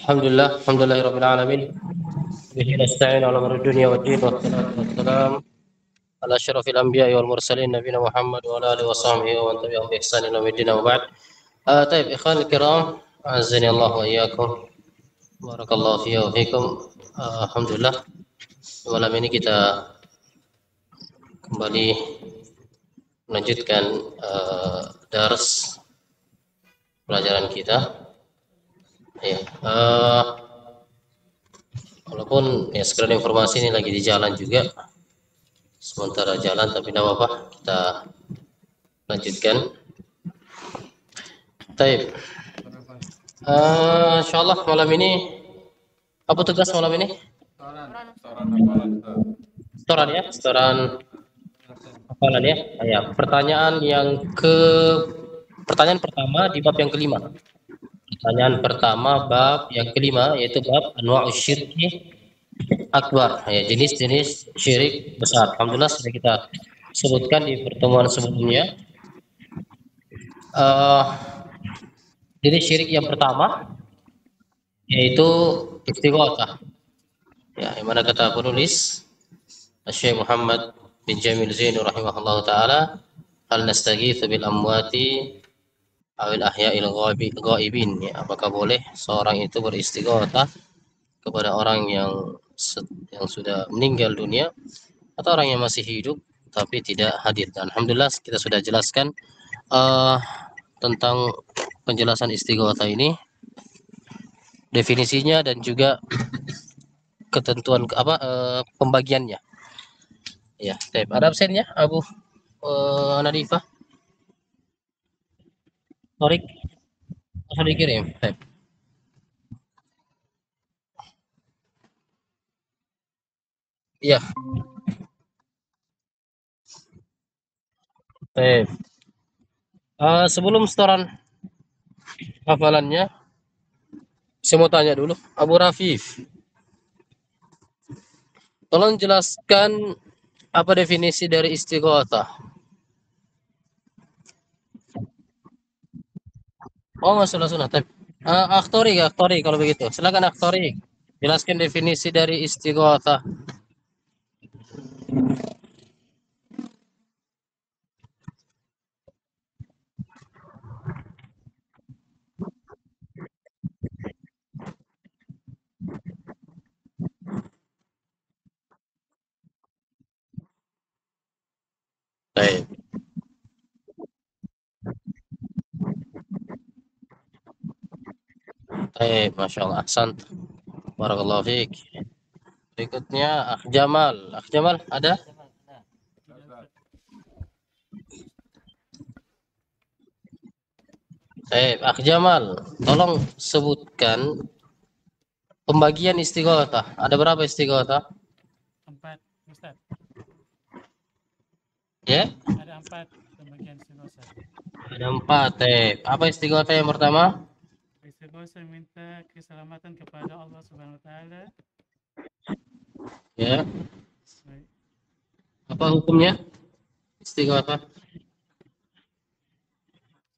Alhamdulillahirabbil alamin. Bihi nasta'in ala umuri dunya waddin wassalatu wassalamu ala asyrafil anbiya'i wal mursalin nabiyina Muhammad wa ala alihi wa sahbihi wa man tabi'ahum bi ihsan ila yaumil din wa ba'd. Taib ikhwanul kiram, azani Allah wa iyyakum. Barakallahu fiya wa fikum. Alhamdulillah, malam ini kita kembali melanjutkan dars pelajaran kita. Ya, walaupun ya sekedar informasi ini lagi di jalan juga, sementara jalan, tapi tidak apa-apa, kita lanjutkan. Taib. Insyaallah malam ini apa tugas malam ini? Setoran ya, setoran hafalan ya. Ya, pertanyaan pertama di bab yang kelima. Pertanyaan pertama bab yang kelima yaitu bab anwa'us syirki akbar, ya, jenis-jenis syirik besar. Alhamdulillah sudah kita sebutkan di pertemuan sebelumnya. Jenis syirik yang pertama yaitu istighatsah. Ya, yang mana kata penulis Syekh Muhammad bin Jamil Zainu rahimahullah taala, hal nastaghitsu bil amwati awil ahya'il ghaibin, ya, apakah boleh seorang itu beristighatsah kepada orang yang sudah meninggal dunia atau orang yang masih hidup tapi tidak hadir. Dan alhamdulillah kita sudah jelaskan tentang penjelasan istighatsah ini, definisinya dan juga ketentuan pembagiannya. Ya, ada absennya Abu Nadifah. Torik, bisa dikirim. Iya. Sebelum setoran hafalannya, saya mau tanya dulu, Abu Rafif, tolong jelaskan apa definisi dari istighatsah. Oh, masalah sunnah. Akhtori kalau begitu. Silakan Akhtori. Jelaskan definisi dari istighatsah. Baik. Baik, Masya Allah. Ahsan. Barakallahu fiik. Berikutnya Akh Jamal. Akh Jamal ada? Baik, Akh Jamal, tolong sebutkan pembagian istighatsah. Ada berapa istighatsah? 4, Ustaz. Ya? Ada 4 pembagian istighatsah. Ada 4. Apa istighatsah yang pertama? Istighatsah minta keselamatan kepada Allah Subhanahu wa taala. Ya. Baik. Apa hukumnya istighatsah?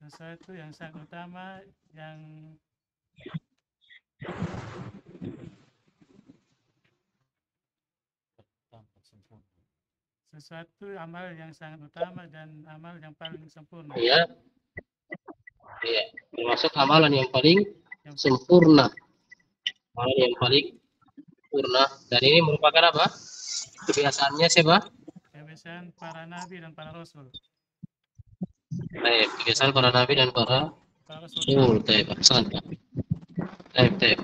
Sesuatu yang sangat utama, yang sesuatu amal yang sangat utama dan amal yang paling sempurna. Iya. Iya, termasuk amalan yang paling sempurna. Amalan yang paling sempurna. Dan ini merupakan apa? Kebiasaannya siapa? Kebiasaan para nabi dan para rasul. Baik, kebiasaan para nabi dan para rasul. Baik, ahsan. Baik.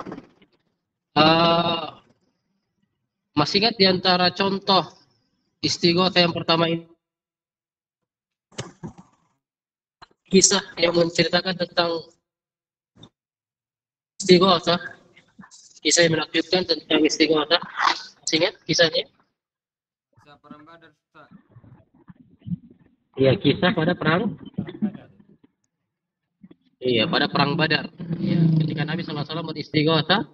Masih ingat di antara contoh istighatsah yang pertama ini kisah yang menceritakan tentang istighatsah, kisah yang menakjubkan tentang istighatsah. Masih ingat kisahnya? Kisah perang Badar, Ustaz. Iya, kisah pada perang Badar. Iya, pada perang Badar. Ya, ketika Nabi SAW beristighatsah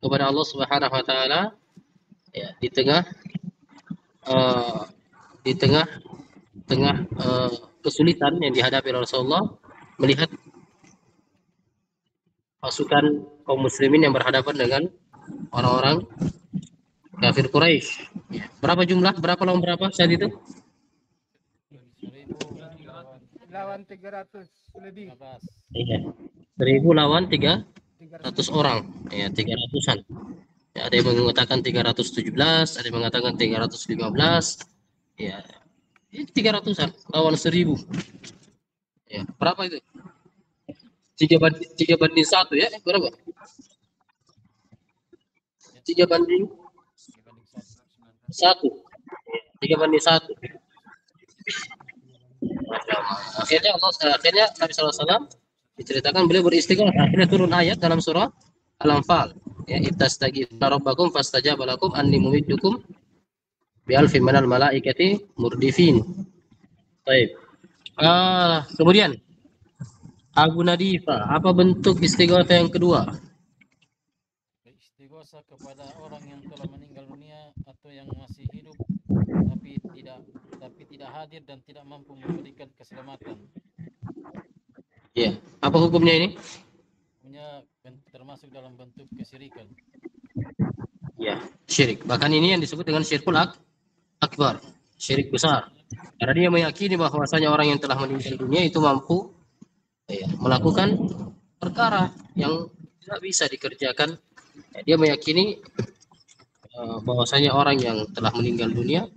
kepada Allah Subhanahu wa taala, ya, di tengah kesulitan yang dihadapi Rasulullah, melihat pasukan kaum muslimin yang berhadapan dengan orang-orang kafir Quraisy. Ya. Berapa jumlah? Berapa lawan berapa saat itu? lawan 300 lebih. Iya. 1000 lawan 300 300. orang. Ya, 300-an. Ya, ada yang mengatakan 317, ada yang mengatakan 315. Ya, 300-an lawan 1000. Ya, berapa itu? 3 banding 1 ya? Berapa? 3 banding 1. 3 banding 1. Akhirnya Nabi SAW diceritakan beliau beristighfar. Akhirnya turun ayat dalam surah Al-Anfal. Ya, ittastaghifuna rabbakum fastajaba lakum anni mumiddukum bi alfin minal malaikati murdifin. Baik. Kemudian Abu Nadifa, apa bentuk istighatsah yang kedua? Istighosa kepada orang yang telah meninggal dunia atau yang masih hidup tapi tidak hadir dan tidak mampu memberikan keselamatan. Ya, apa hukumnya ini? Punya termasuk dalam bentuk kesyirikan. Ya, syirik. Bahkan ini yang disebut dengan syirkul akbar, syirik besar. Karena dia meyakini bahwasanya orang yang telah meninggal dunia itu mampu melakukan perkara yang tidak bisa dikerjakan. Dia meyakini bahwasanya orang yang telah meninggal dunia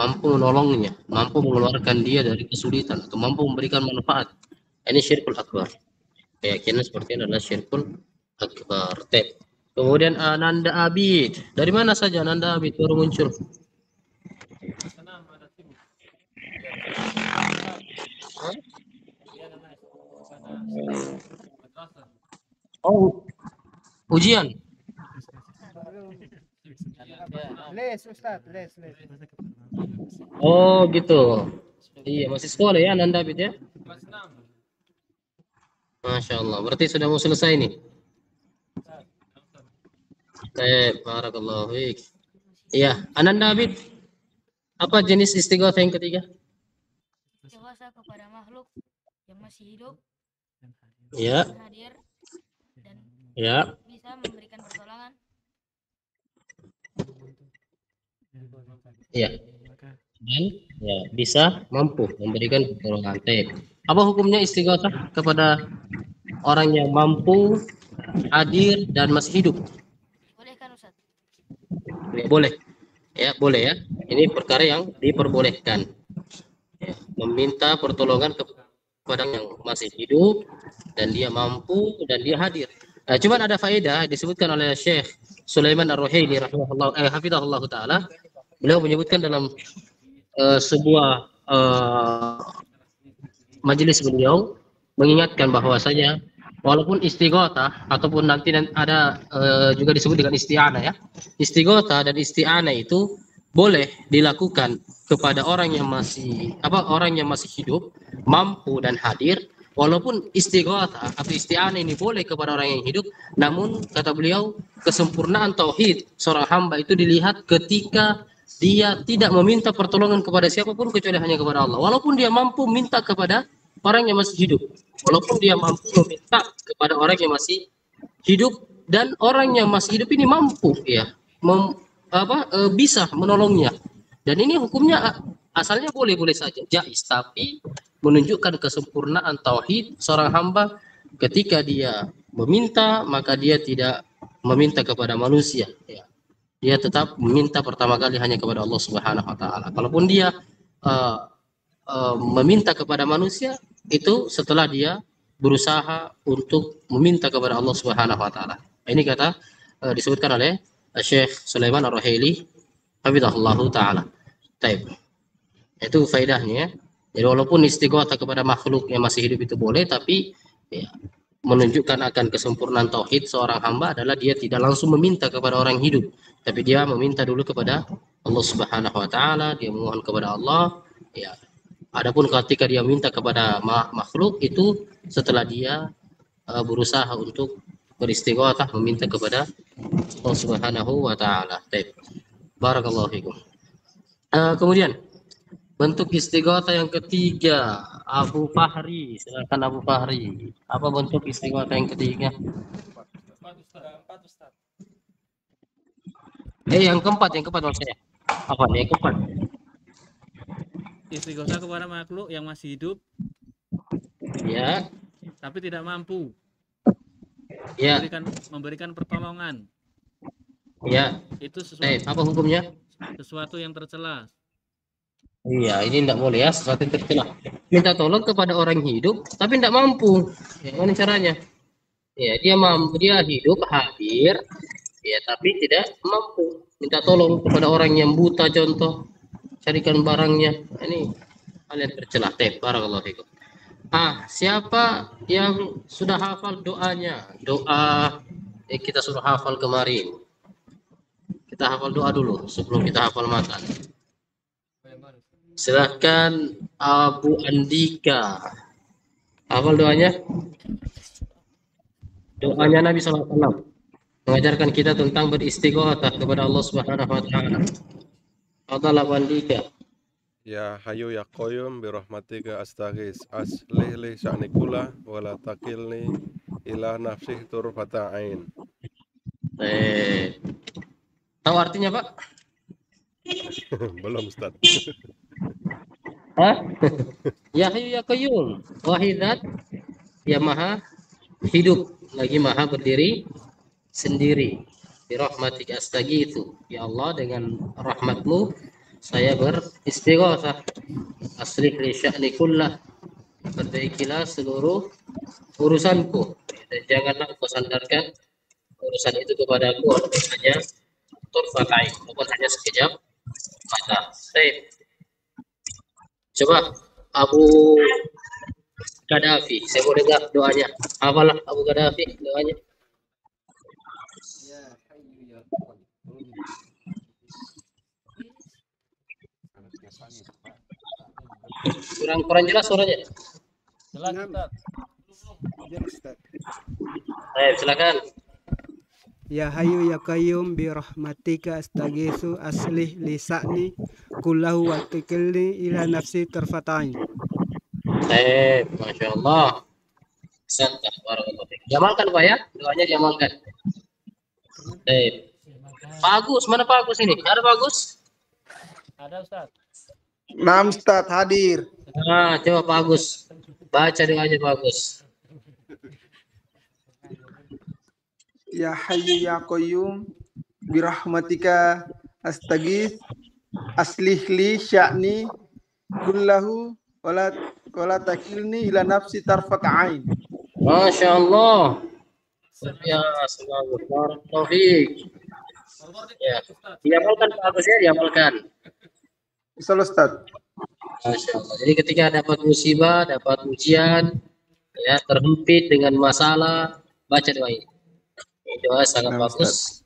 mampu menolongnya, mampu mengeluarkan dia dari kesulitan atau mampu memberikan manfaat. Ini syirkul akbar. Keyakinan seperti ini adalah syirkul akbar. Kemudian Ananda Abid. Dari mana saja Ananda Abid baru muncul? Oh, ujian. Les Ustaz, les. Oh, gitu. Iya, masih sekolah ya Ananda Abid ya? Masya Allah. Berarti sudah mau selesai nih. Barakallahu fiik. Iya, Ananda Abid. Apa jenis istighatsah yang ketiga? Istighatsah kepada makhluk yang masih hidup, Ya, hadir dan ya. bisa memberikan pertolongan. Iya. Dan ya bisa mampu memberikan pertolongan. Apa hukumnya istighatsah kepada orang yang mampu, hadir dan masih hidup? Boleh kan Ustaz? Ya, boleh. Ya, boleh ya. Ini perkara yang diperbolehkan. Ya, meminta pertolongan kepada yang masih hidup dan dia mampu dan dia hadir. Cuman ada faedah disebutkan oleh Syekh Sulaiman Ar-Ruhaili rahimahullah hafizahullah taala. Beliau menyebutkan dalam sebuah majelis beliau mengingatkan bahwasanya walaupun istighatsah ataupun nanti ada juga disebut dengan isti'anah ya. Istighatsah dan isti'anah itu boleh dilakukan kepada orang yang masih hidup, mampu dan hadir. Walaupun istighatsah atau isti'anah ini boleh kepada orang yang hidup, namun kata beliau kesempurnaan tauhid seorang hamba itu dilihat ketika dia tidak meminta pertolongan kepada siapapun kecuali hanya kepada Allah. Walaupun dia mampu minta kepada orang yang masih hidup, walaupun dia mampu meminta kepada orang yang masih hidup dan orang yang masih hidup ini mampu ya bisa menolongnya. Dan ini hukumnya asalnya boleh-boleh saja, jaiz, tapi menunjukkan kesempurnaan tauhid seorang hamba ketika dia meminta maka dia tidak meminta kepada manusia ya. Dia tetap meminta pertama kali hanya kepada Allah Subhanahu wa taala. Kalaupun dia meminta kepada manusia itu setelah dia berusaha untuk meminta kepada Allah Subhanahu wa taala. Ini kata disebutkan oleh Syekh Sulaiman Ar-Ruhaili hafizahullahu taala. Baik. Itu faedahnya. Jadi walaupun istighatsah kepada makhluk yang masih hidup itu boleh, tapi ya, menunjukkan akan kesempurnaan tauhid seorang hamba adalah dia tidak langsung meminta kepada orang hidup, tapi dia meminta dulu kepada Allah Subhanahu wa taala, dia memohon kepada Allah. Ya. Adapun ketika dia minta kepada makhluk itu setelah dia berusaha untuk beristighatsah meminta kepada Allah Subhanahu wa taala. Baik. Barakallahu fikum. Kemudian bentuk istighatsah yang ketiga, Abu Fahri, silakan Abu Fahri. Apa bentuk istighotsah yang ketiga? Yang keempat maksudnya. Apa nih yang keempat? Istighosa kepada makhluk yang masih hidup Ya, tapi tidak mampu ya, memberikan pertolongan. ya. Itu Apa hukumnya? sesuatu yang tercela. Iya, ini tidak boleh ya, sesuatu yang tercela. Minta tolong kepada orang hidup, tapi tidak mampu. Ya, gimana caranya? Ya, dia mampu, dia hidup, hadir, ya, tapi tidak mampu. Minta tolong kepada orang yang buta, contoh, carikan barangnya. Ini hal yang tercela. Barakallahu fikum. Siapa yang sudah hafal doanya? Doa kita suruh hafal kemarin. Kita hafal doa dulu sebelum kita hafal makan. Silahkan Abu Andika. Hafal doanya? Doanya Nabi SAW mengajarkan kita tentang beristighotsah kepada Allah Subhanahu wa taala. Fadhal Abu Andika. Ya Hayyu ya Qayyum bi rahmatika astaghis aslih li sya'ni kullah wa la takilni ila nafsi turfata ain. Tahu artinya, Pak? Belum Ustaz. Ya Hayyu ya Qayyum, wahidat ya maha hidup lagi maha berdiri sendiri. Bi rahmatika astaghitsu, ya Allah dengan rahmatmu saya beristighotsah. Aslih li sya'ni kullah, perbaikilah seluruh urusanku dan janganlah kau sandarkan urusan itu kepadaku walaupun hanya turfatai, walaupun hanya sekejap mata. Coba Abu Gaddafi, saya mau dengar doanya. Apalah Abu Gaddafi doanya? Kurang jelas suaranya. Jelas, Ustaz. Silakan. Ya Hayyu ya Qayyum bi rahmatika astaghiitsu aslih li sa'ni kullahu wa takilni ila nafsi tarfatain. Masya Allah. Santai, barakallahu fiik. Diamalkan Pak ya, doanya diamalkan. Pak Agus, mana Pak Agus ini? Ada Pak Agus? Ada Ustaz. Nam Ustaz hadir. Coba Pak Agus. Baca doanya Pak Agus. Ya Hayyu ya Qayyum bi rahmatika astaghits aslih li sya'ni kullahu wala takilni ila nafsi tarfat ain. Masya Allah. Ya, semoga barakallahu fiik. Ya, diamalkan Pak Agus ya, diamalkan. Ustaz. Masya Allah. Jadi ketika dapat musibah, dapat ujian, ya terhimpit dengan masalah, baca doa ini. Ini doa sangat bagus.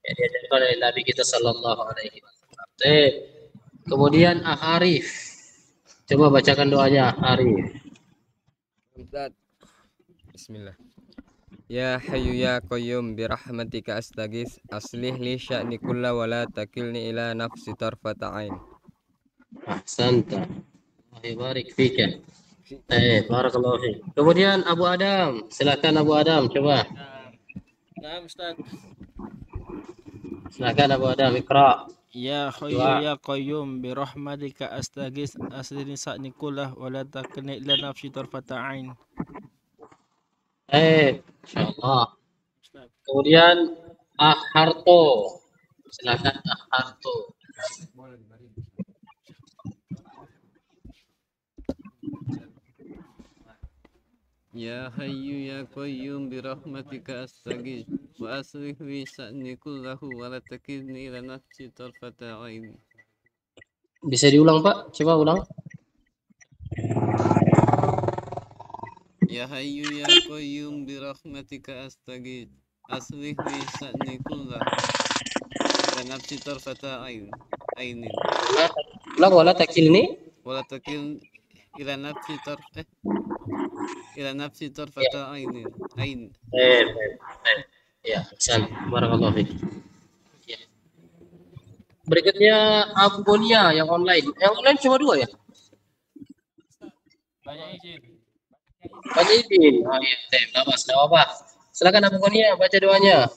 Ya, diajarkan oleh Nabi kita Sallallahu Alaihi Wasallam. Kemudian Arif, coba bacakan doanya Arif. Bismillah. Ya Hayyu ya Qayyum bi rahmatika astaghits aslih li sya'ni kullahu wa la takilni ila nafsi tarfata ain. Ahsanta. Allah barik fika. Barakallahu fiik. Kemudian Abu Adam, silakan Abu Adam coba. Nah, Ustaz. Silakan Abu Adam Iqra. Ya Hayyu ya Qayyum bi rahmatika astaghits aslih li sa'ni kullahu wa la takilni ila nafsi tarfata ain. Insyaallah. Kemudian Harto. Silakan Harto. Ya Hayyu ya Qayyum bi rahmatika astaghits wa aslih li sya'ni kullahu wa la takilni ila nafsi tarfata ain. Bisa diulang Pak? Coba ulang. Ya Hayyu ya Qayyum bi rahmatika astaghits aslih li sya'ni kullahu wa la nafsi tarfata ain. Ulang wala takilni Wala takil ila nafsi tarfata ain. Ya, Hasan. Barakallahu fiik. Ya. Berikutnya Abu Bonia yang online. Yang online cuma 2 ya? Banyak izin. Banyak izin. Oh iya, tidak apa. Silakan Abu Ghania baca doanya.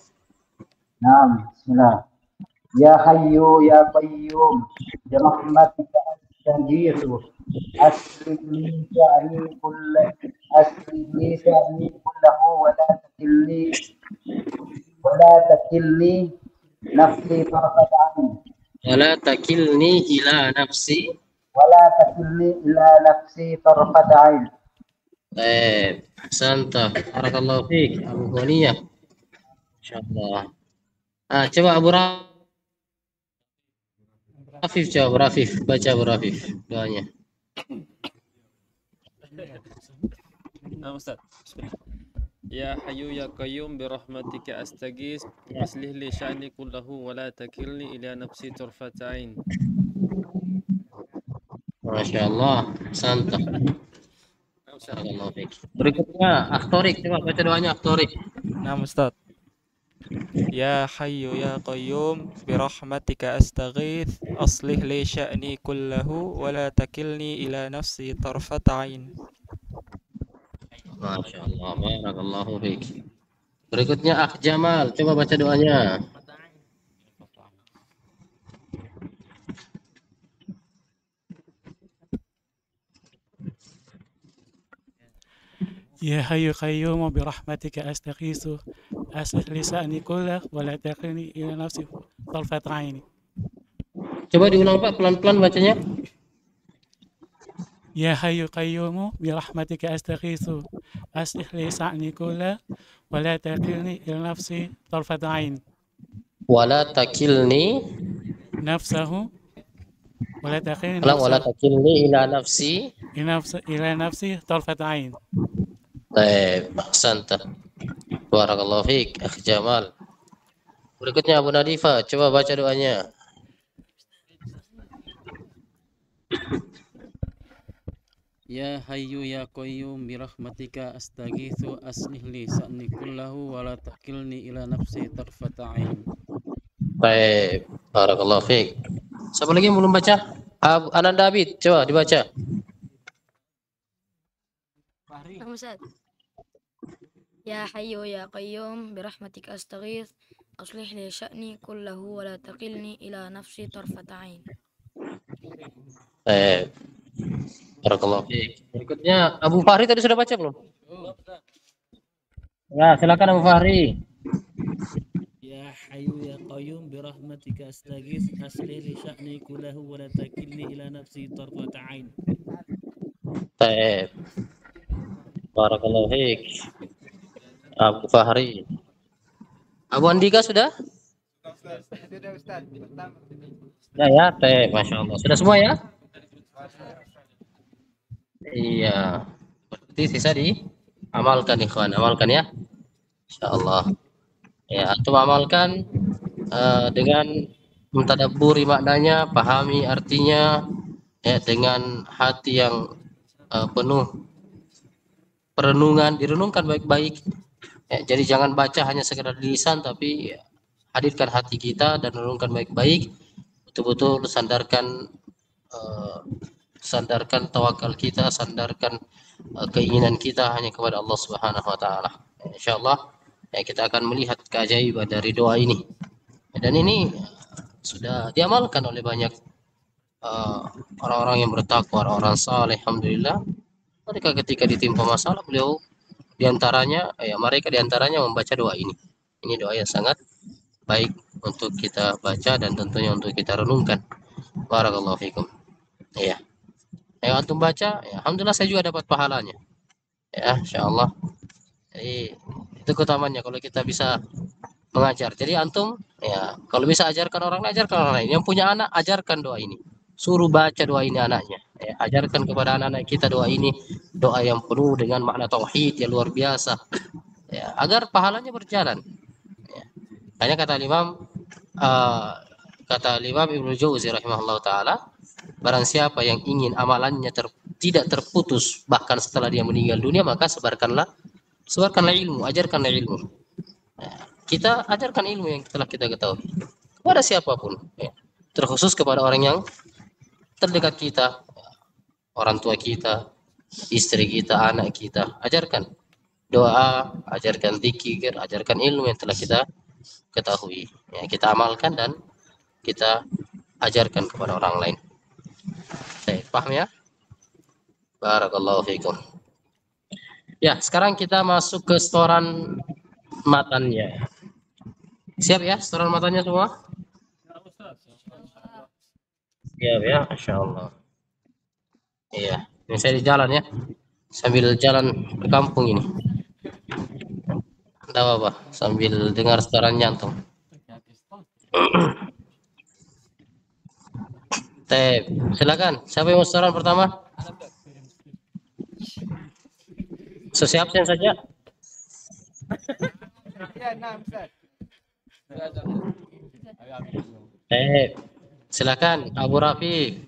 Naam, bismillah. Ya Hayyu ya Qayyum bi rahmatika astaghitsu aslih li sha'ni kullahu wa la takilni nafsi tarfat ain Wala takilni ila nafsi. tarfat ain. Santa. Barakallahu fiik Abu Ghania. Insyaallah. Coba Abu Rafif, coba Rafif, baca Abu Rafif doanya. Nah, Ustaz. Ya Hayyu ya Qayyum bi rahmatika astaghits aslih li sya'ni kullahu wa la takilni ila nafsi tarfata ain. Masya Allah, Santa. Barakallahu fiik. Berikutnya Akhtorik, coba baca doanya Akhtorik. Nah, Ustaz. Ya Hayyu ya Qayyum bi rahmatika astaghits aslih li sya'ni kullahu wa la takilni ila nafsi tarfata ain. Masya Allah, barakallahu fiik. Berikutnya Akh Jamal, coba baca doanya. يا حي قيوم برحمتك أستغيث أصلح لي شأني كله ولا تكلني إلى نفسي طرفة عين. Coba diulang Pak, pelan-pelan bacanya. يا حي قيوم برحمتك أستغيث أصلح لي شأني كله ولا تكلني إلى نفسي طرفة عين. Wala takilni نفسه ولا تكلني wala takilni ila nafsi. إلى نفسي طرفة عين. Santa. Barakallahu fiik Akh Jamal. Berikutnya Abu Nadifa, coba baca doanya. Ya Hayyu ya Qayyum bi rahmatika astaghitsu aslih li sya'ni kullahu wa la takilni ila nafsi tarfata ain. Baik, barakallahu fiik. Siapa lagi yang belum baca? Ananda Abid, coba dibaca. Ustaz. Ya Hayyu ya Qayyum birahmatika astaghits aslih li sya'ni kullahu wa la taqilni ila nafsi tarfata ain. Barakallahu fiik. Berikutnya Abu Fahri tadi sudah baca belum? Ya, silakan Abu Fahri. Ya Hayyu ya Qayyum birahmatika astaghits aslih li sya'ni kullahu wa la takilni ila nafsi tarfata ain. Baik. Barakallahu fiik. Abu Fahri. Abu Andika sudah? Sudah Ustaz. Ya, Masya Allah. Sudah semua ya? Iya. Berarti sisa diamalkan ikhwan, amalkan ya. Insyaallah. Ya, coba amalkan dengan mentadabburi maknanya, pahami artinya ya dengan hati yang penuh perenungan, direnungkan baik-baik. Ya, jadi jangan baca hanya sekedar di lisan, tapi ya, hadirkan hati kita dan renungkan baik-baik. Betul-betul sandarkan tawakal kita, sandarkan keinginan kita hanya kepada Allah Subhanahu wa taala. Insyaallah ya, kita akan melihat keajaiban dari doa ini. Dan ini sudah diamalkan oleh banyak orang-orang yang bertakwa, orang-orang saleh. Alhamdulillah, mereka ketika ditimpa masalah, beliau mereka diantaranya membaca doa ini. Ini doa yang sangat baik untuk kita baca dan tentunya untuk kita renungkan. Barakallahu fikum. Ya. Antum baca, ya, alhamdulillah saya juga dapat pahalanya. Ya, insyaallah. Jadi itu keutamanya kalau kita bisa mengajar. Jadi antum ya kalau bisa ajarkan orang lain. Yang punya anak ajarkan doa ini. Suruh baca doa ini anaknya. Ya, ajarkan kepada anak-anak kita doa ini, doa yang penuh dengan makna tauhid yang luar biasa. Ya, agar pahalanya berjalan. Ya. Hanya kata Imam Ibnu Jauzi rahimahullah taala, barang siapa yang ingin amalannya tidak terputus bahkan setelah dia meninggal dunia, maka sebarkanlah ilmu, ajarkanlah ilmu. Ya, kita ajarkan ilmu yang telah kita ketahui kepada siapapun, ya. Terkhusus kepada orang yang terdekat kita, orang tua kita, istri kita, anak kita. Ajarkan doa, ajarkan zikir, ajarkan ilmu yang telah kita ketahui. Ya, kita amalkan dan kita ajarkan kepada orang lain. Baik, paham ya? Barakallahu fiikum. Ya, sekarang kita masuk ke setoran matannya. Siap ya setoran matannya semua? Siap ya, Masya Allah. Iya, ini saya di jalan ya. Sambil jalan ke kampung ini. Tidak apa-apa, sambil dengar setoran jantung. Silakan. Siapa yang mau setoran pertama? Sesiapkan saja. Silakan Abu Rafiq.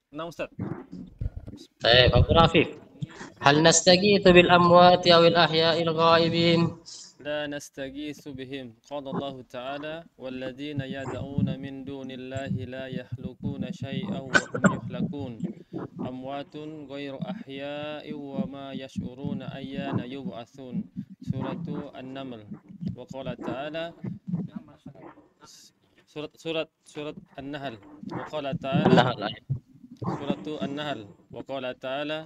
Nah, Ustaz. Abu Rafiq. Hal nastaghithu bil amwati aw al ahya'il ghaibin? لا نستغيث بهم قال الله تعالى والذين يدعون من دون الله لا يخلقون شيئا وهم يخلقون أموات غير أحياء وما يشعرون أيان يبعثون سورة النمل وقال تعالى سورة النحل وقال تعالى سورة النحل وقال تعالى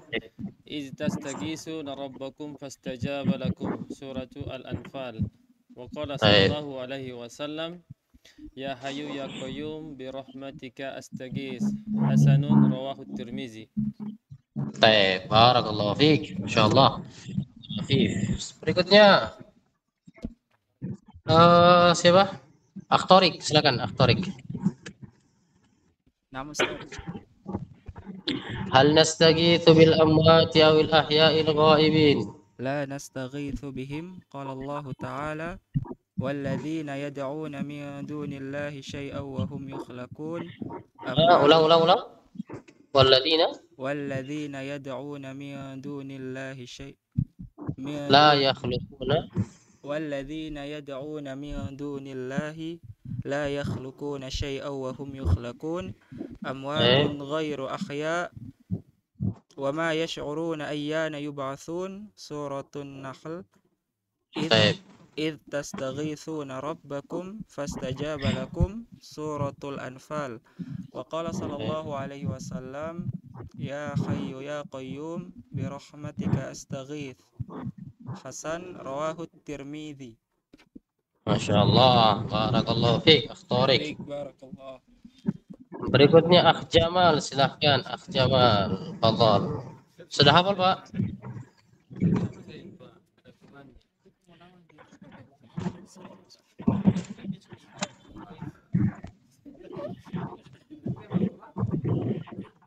إذ تستغيثون ربكم فاستجاب لكم سورة الأنفال وقال صلى الله عليه وسلم يا حي يا قيوم برحمتك أستغيث حسن رواه الترمذي. Baik, barakallahu fiik. Insyaallah. Berikutnya siapa? Akhtorik, silakan Akhtorik. Nama Ustaz. Hal nastaghitsu bil amwati aw al ahya'il ghaibin? لا نستغيث بهم قال الله تعالى والذين يدعون من دون الله شيئا وهم يخلقون ulang. والذين يدعون من دون الله لا يخلقون والذين يدعون من دون الله لا يخلقون شيئا وهم يخلقون أموات غير أحياء وما يشعرون أيان يبعثون سورة النحل إذ تستغيثون ربكم فاستجاب لكم سورة الأنفال وقال صلى الله عليه وسلم يا حي يا قيوم برحمتك أستغيث حسن رواه الترمذي. Masya Allah, barakallahu fiik, Akhtorik. Barakallah. Berikutnya Akh Jamal, silahkan Akh Jamal. Fadhal. Sudah hafal, Pak?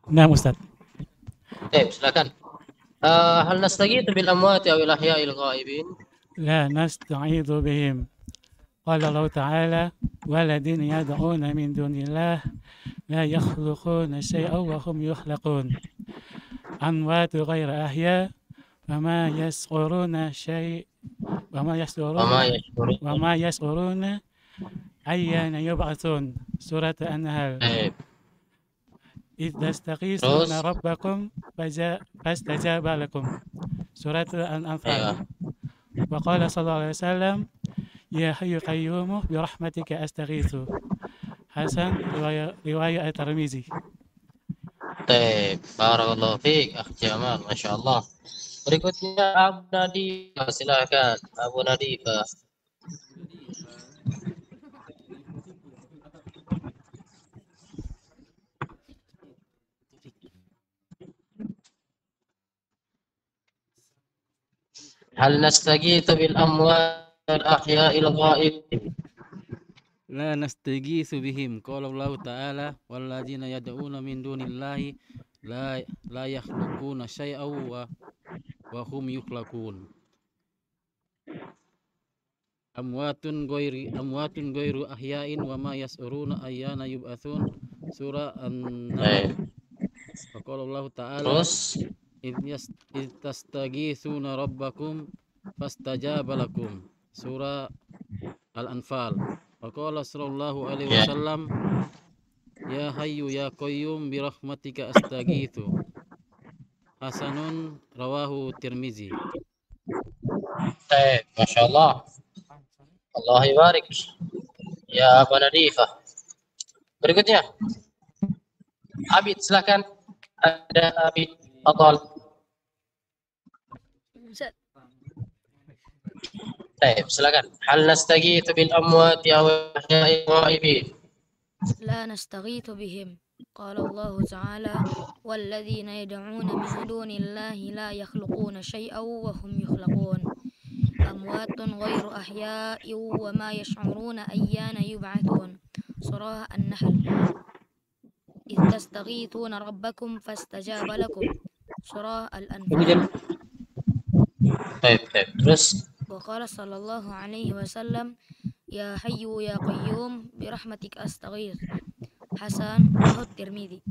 Nah, Ustaz. Silakan. Hal nastaghitsu bil amwati aw al ahya'il ghaibin? لا نستعيذ بهم قال الله تعالى والذين يدعون من دون الله لا يخلقون شيئا وهم يخلقون أموات غير أحياء وما يشعرون شيء وما يشعرون أيان يبعثون سورة النحل إذ تستغيثون ربكم فاستجاب لكم سورة الأنفال وقال صلى الله عليه وسلم يا حي قيوم برحمتك أستغيث حسن رواية الترمذي. Barakallahu fiik, Akh Jamal, Masya Allah. Berikutnya Abu Nadifa, silakan Abu Nadifa. Hal nastaghitsu bil amwati wal ahya'il ghaibin? لا نستغيث بهم قال الله تعالى والذين يدعون من دون الله لا يخلقون شيئا وهم يخلقون أموات غير أحياء وما يشعرون أيان يبعثون سورة النمل وقال الله تعالى إذ تستغيثون ربكم فاستجاب لكم سورة الأنفال Faqala sallallahu alaihi Ya. wasallam, ya hayyu ya qayyum bi rahmatika astaghitsu. Hasanun rawahu Tirmizi. Baik, Masya Allah. Allah barik. Ya Aba Nadifah. Berikutnya. Abid, silakan. Ada Abid. Fadhal. Ustaz. Baik, silakan. Hal nastaghitsu bil amwati aw ahya'i ghaibin? لا نستغيث بهم قال الله تعالى والذين يدعون من دون الله لا يخلقون شيئا وهم يخلقون أموات غير أحياء وما يشعرون أيان يبعثون سورة النحل إذ تستغيثون ربكم فاستجاب لكم سورة الأنفال. Baik, terus وقال صلى الله عليه وسلم يا حي يا قيوم برحمتك أستغيث حسن رواه الترمذي.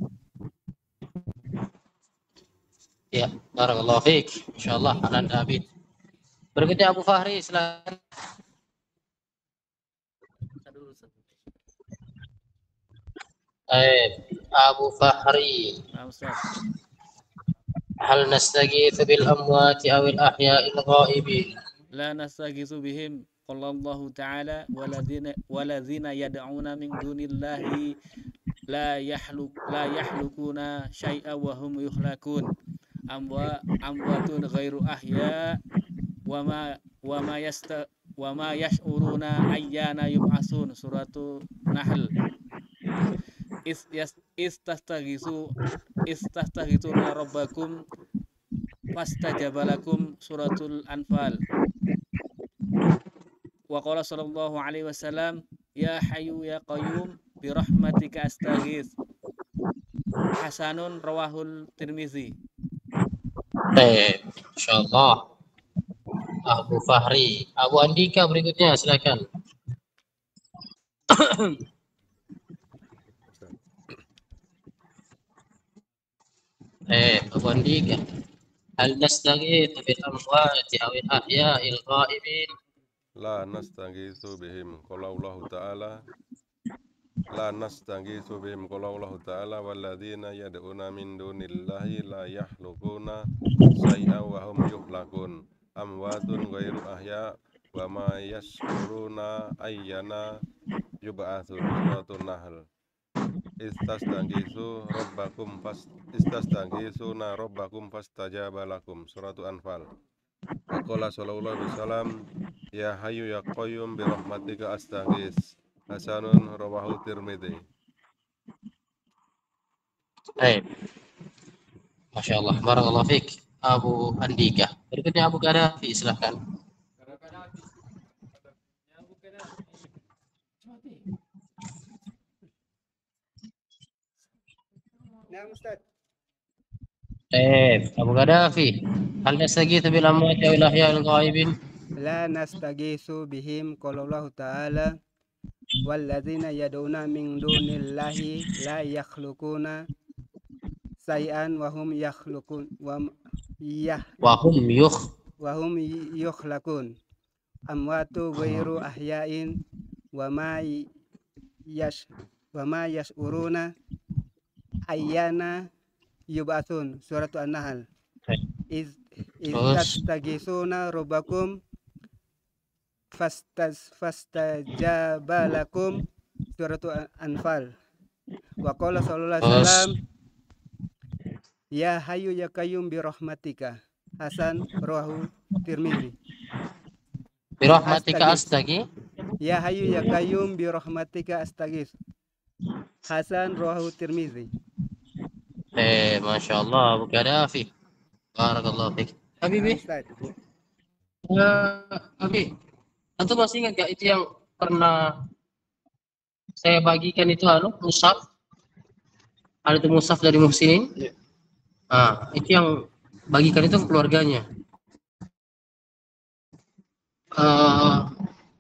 ya, barakallahu fiik. Insyaallah anan Abid. Berikutnya Abu Fahri, silakan. Abu Fahri. Hal nastaghitsu bil amwati aw al ahya'il ghaibin? La nastaghitsu bihim qala Allah ta'ala waladzina yad'una min dunillahi la yahlukuna syai'a wa hum yukhlaqun amwatun ghairu ahya wa ma yash'uruna ayyana yub'atsun suratul Nahl. Istastaghitsuna rabbakum fastajaba lakum suratul Anfal. Wa qala sallallahu alaihi wasallam ya hayyu ya qayyum bi rahmatika astaghits. Hasanun rawahul Tirmizi. Baik, insyaallah. Abu Fahri, Abu Andika berikutnya silakan. Abu Andika. Hal nastaghitsu bil amwati aw al ahya'il ghaibin? La nastaghitsu bihim qala Allah ta'ala la nastaghitsu bihim qala Allah ta'ala walladzina yad'una min dunillahi la yakhluquna syai'an wa hum yukhlaqun amwatun ghairu ahya wa ma yash'uruna ayyana yub'atsun suratul Nahl. Istastasgisuna rabbakum fastajaba lakum suratul Anfal. Waqala sallallahu alaihi wasallam ya hayyu ya qayyum bi rahmatika astaghits. Hasanun rawahu Tirmidzi. Baik. Masya Allah, barakallahu fiik. Abu Andika. Berikutnya Abu Gaddafi, silakan. Nah, Ustaz. Abu Gaddafi. Hal nastaghitsu bil amwati aw al ahya'il ghaibin? La nastaghitsu bihim qala Allah ta'ala walladzina yad'una min dunillahi la yakhluquna syai'an wa hum yakhluqun wa hum yukhlaqun amwatu ghairu ahya'in wa ma yash'uruna ayyana yub'atsun suratul An-Nahl. Istastaghitsuna rabbakum fastajaba lakum suratul Anfal. Wa qala sallallahu alaihi wasallam ya hayyu ya qayyum bi rahmatika. Hasan rawahu Tirmizi. Bi rahmatika astaghits. Ya hayyu ya qayyum bi rahmatika astaghits. Hasan rawahu Tirmizi. Masya Allah, Abu Gaddafi. Barakallahu fiik. Habibi. Oke. Antum masih ingat gak itu yang pernah saya bagikan itu mushaf? Ada itu mushaf dari Muhsinin? Nah, itu yang bagikan itu keluarganya.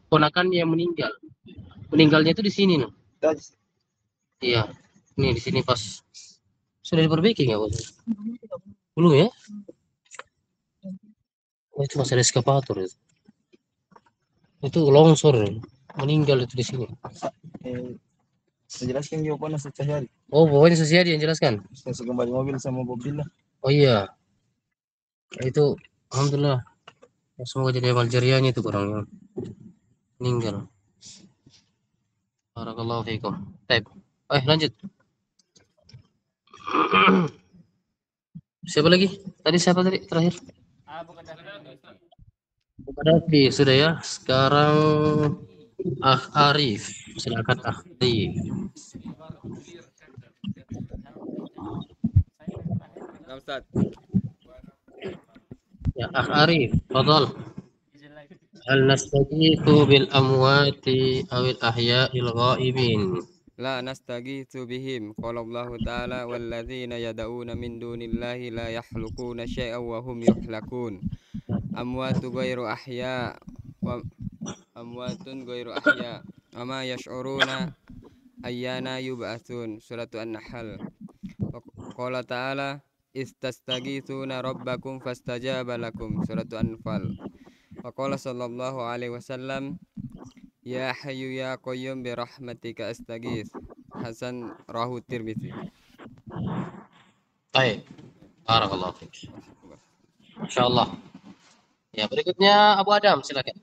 Ponakan yang meninggal. Meninggalnya itu di sini loh. Iya. Ini di sini pas sudah diperbaiki nggak, Bos? Belum ya? Oh, itu masih ada eskavator itu. Itu longsor. meninggal itu di sini. Saya jelaskan jawabannya sehari. Oh, pokoknya Susiadi yang jelaskan. Saya kembali mobil sama mobil lah. Oh iya. Itu alhamdulillah. Semoga jadi amal jariahnya itu kurang meninggal. Barakallahu fiikum. Baik. Lanjut. Siapa lagi? Tadi siapa tadi terakhir? Bukan sudah ya. Sekarang Arif. Silakan Arif. Ustaz. Ya, Arif, fadal. Hal nastaghithu bil amwati awil ahya'il ghaibin. لا نستغيث بهم قال الله تعالى والذين يدعون من دون الله لا يخلقون شيئا وهم يخلقون أموات غير أحياء وما يشعرون أيان يبعثون سورة النحل قال تعالى استستغيثون ربكم فاستجاب لكم سورة الأنفال وقال صلى الله عليه وسلم يا حي يا قيوم برحمتك أستغيث Hasan Rahu Tirmizi. Baik. Barakallahu fiik. Insyaallah. Ya, berikutnya Abu Adam silakan.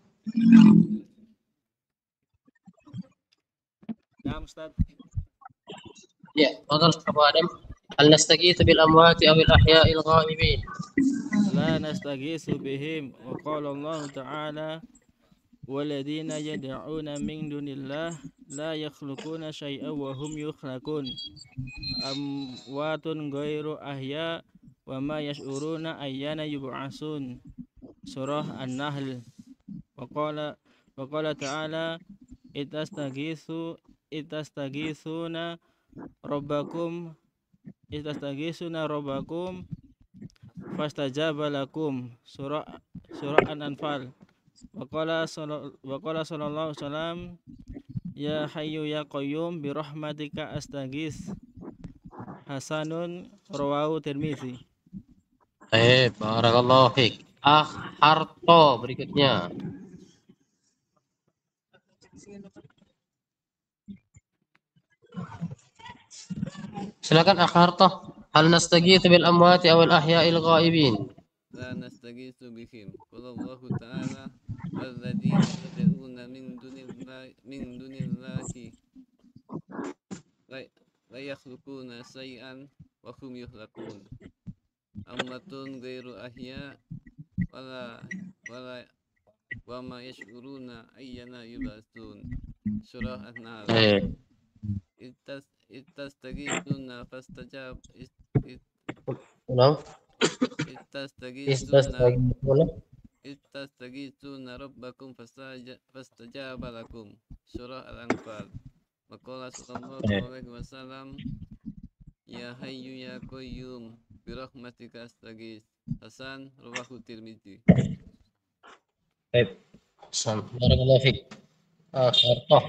Ya, Ustaz. Ya, fadal Abu Adam. Hal nastaghithu bil amwati awil ahya'il ghaibin. La nastaghithu bihim wa qala Allah Ta'ala والذين يدعون من دون الله لا يخلقون شيئا وهم يخلقون أموات غير أحياء وما يشعرون أيان يبعثون سورة النحل وقال تعالى استغيثون ربكم فاستجاب لكم سورة الأنفال Waqala sallallahu alaihi wasallam ya hayyu ya qayyum bi rahmatika astaghits Hasanun rawahu Tirmizi. Barakallahu fiik. Harto berikutnya. Silakan Harto. Hal nastaghitsu bil amwati awil ahya'il ghaibin. لا نستغيث بهم قال الله تعالى والذين يدعون من دون الله لا يخلقون شيئا وهم يخلقون أمة غير أحياء وما يشعرون أيان يبعثون سورة النحل استغيثون فاستجاب استغيثون ربكم فاستجاب لكم سورة الأنفال وقال صلى الله عليه وسلم يا حي يا قيوم برحمتك أستغيث Hasan rawahu Tirmizi. Baik. Barakallahu fiik.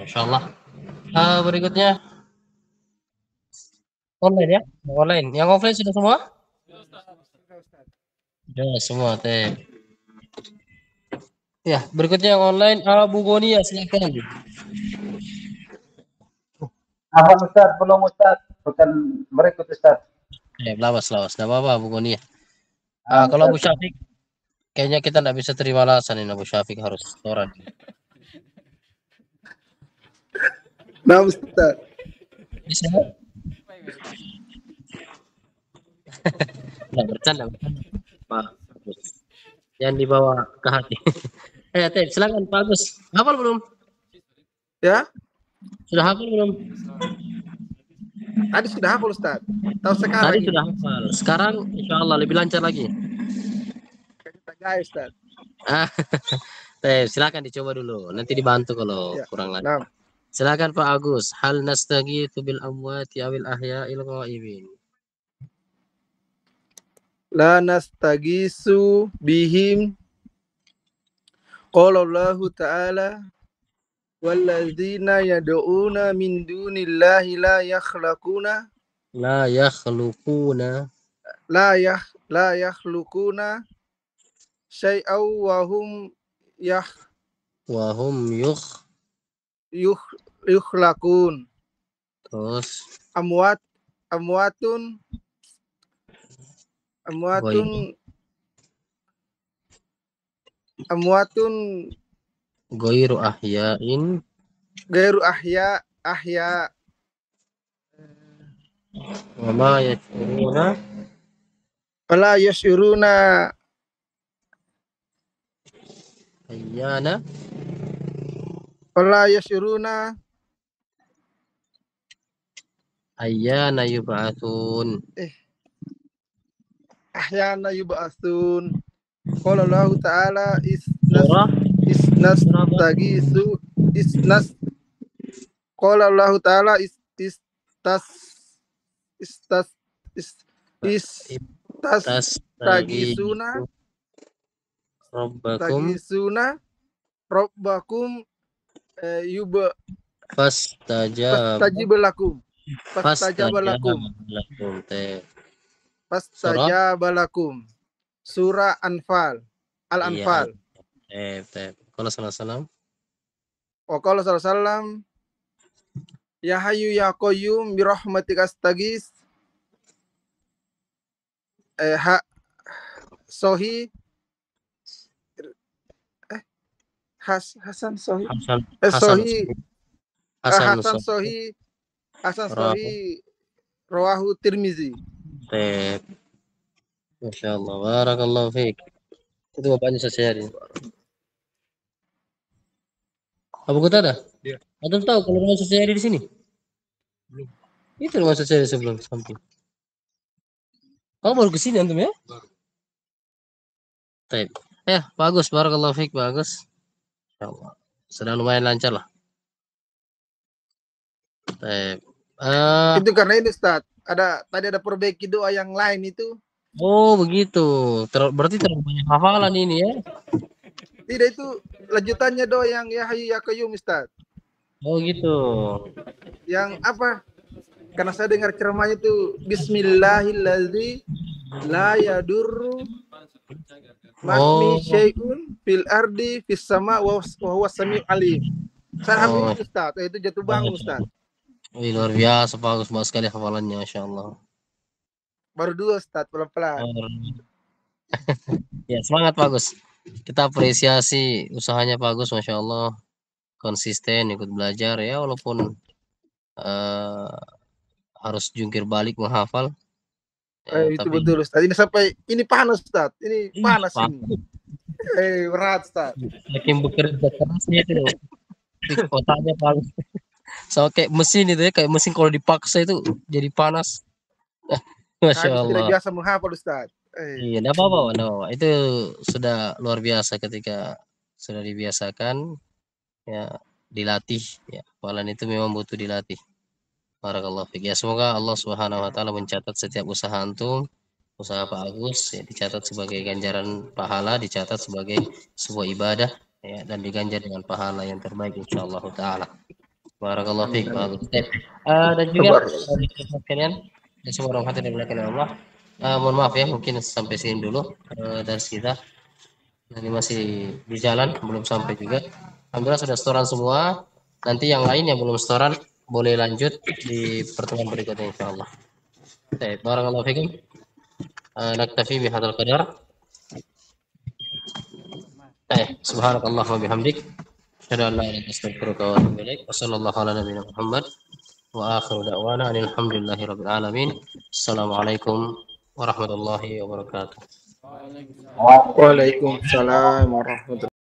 Insyaallah. Berikutnya online ya? Online. Yang offline sudah semua? Sudah semua, teh. Ya, berikutnya yang online Abu Gonia silakan. Apa Ustaz? Belum Ustaz. Bukan berikut Ustaz. Lawas. Enggak apa-apa Abu Gonia. Kalau Abu Syafiq kayaknya kita enggak bisa terima alasan ini, Abu Syafiq harus setoran. Nah, Ustaz. Bisa? Nah, bercanda. Pak. Jangan dibawa ke hati. Silakan Pak Agus. Hafal belum? Ya? Sudah hafal belum? Tadi sudah hafal Ustaz. Tahu sekarang. Tadi sudah hafal. Sekarang insyaallah lebih lancar lagi. Kita guys Ustaz. Silakan dicoba dulu. Nanti dibantu kalau kurang lancar. Nah. Silakan Pak Agus. Hal nastaghitsu bil amwati awil ahya'il ghaibin. La nastagisu bihim qala Allah Ta'ala walladzina yad'una min dunillahi la yakhluquna syai'aw wa hum yukhlaqun. Terus Amwatun ghairu ahya'in ghairu ahya wa ma yashuruna fala yashuruna ayyana yub'atsun. ahyana yub'atsun. Qala Allah Ta'ala Surah isnastagisu Qala Allah Ta'ala istagisuna rabbakum fastajaba lakum. Surah Anfal. Al-Anfal. Qala sallallahu Wa qala sallallahu ya hayyu ya qayyum bi rahmatika astaghits. Hasan Sohi rawahu Tirmizi. Masya Allah, barakallahu fiik. Itu bapaknya Syahri. Abu Qatada? Iya. Antum tahu kalau rumah Syahri di sini? Belum. Itu rumah Syahri sebelum samping. Oh, baru ke sini antum ya? Baru. Baik. Bagus, barakallahu fiik, bagus. Insyaallah. Sudah lumayan lancar lah. Baik. Itu karena ini Ustaz, tadi ada perbaiki doa yang lain itu. Oh begitu, berarti terlalu banyak hafalan ini ya? Tidak, itu lanjutannya doa yang ya hayyu ya qayyum Ustaz. Oh gitu. Yang apa? Karena saya dengar ceramahnya itu Bismillahilladzi la yadurru masmi syai'un fil ardi fis sama wa huwa samiul alim. Saya hafal itu Ustaz, itu jatuh bangun Ustaz. Luar biasa, bagus sekali hafalannya, Masya Allah. Baru 2 Ustaz, pelan-pelan. Ya, semangat bagus. Kita apresiasi usahanya bagus, Masya Allah. Konsisten, ikut belajar ya, walaupun harus jungkir balik menghafal. Itu betul Ustaz. Ini sampai ini panas Ustaz. Ini panas ini. Berat Ustaz. Saking bekerja kerasnya itu. Otaknya panas. So kayak mesin itu ya, kayak mesin kalau dipaksa itu jadi panas. Masya Allah. Tidak biasa menghafal Ustaz. Iya, enggak apa-apa. Itu sudah luar biasa ketika sudah dibiasakan ya, dilatih ya. Hafalan itu memang butuh dilatih. Barakallahu fiik. Ya, semoga Allah Subhanahu wa taala mencatat setiap usaha antum, usaha Pak Agus ya, dicatat sebagai ganjaran pahala, dicatat sebagai sebuah ibadah ya, dan diganjar dengan pahala yang terbaik insyaallah taala. Barakallahu fiik, Pak Agus. Dan juga sekalian, semua orang hati dan belakang Allah. Mohon maaf ya, mungkin sampai sini dulu dari kita. Ini masih di jalan, belum sampai juga. Alhamdulillah sudah setoran semua. Nanti yang lain yang belum setoran boleh lanjut di pertemuan berikutnya insyaallah. Baik, barakallahu fikum. Naktafi bihadzal qadar. Subhanakallah wa bihamdik. Asyhadu an la ilaha illa anta astaghfiruka wa atubu ilaik. Wa sallallahu ala nabiyyina Muhammad wa akhiru da'wana alhamdulillahi rabbil alamin. Assalamualaikum warahmatullahi wabarakatuh. Waalaikumsalam warahmatullahi wabarakatuh.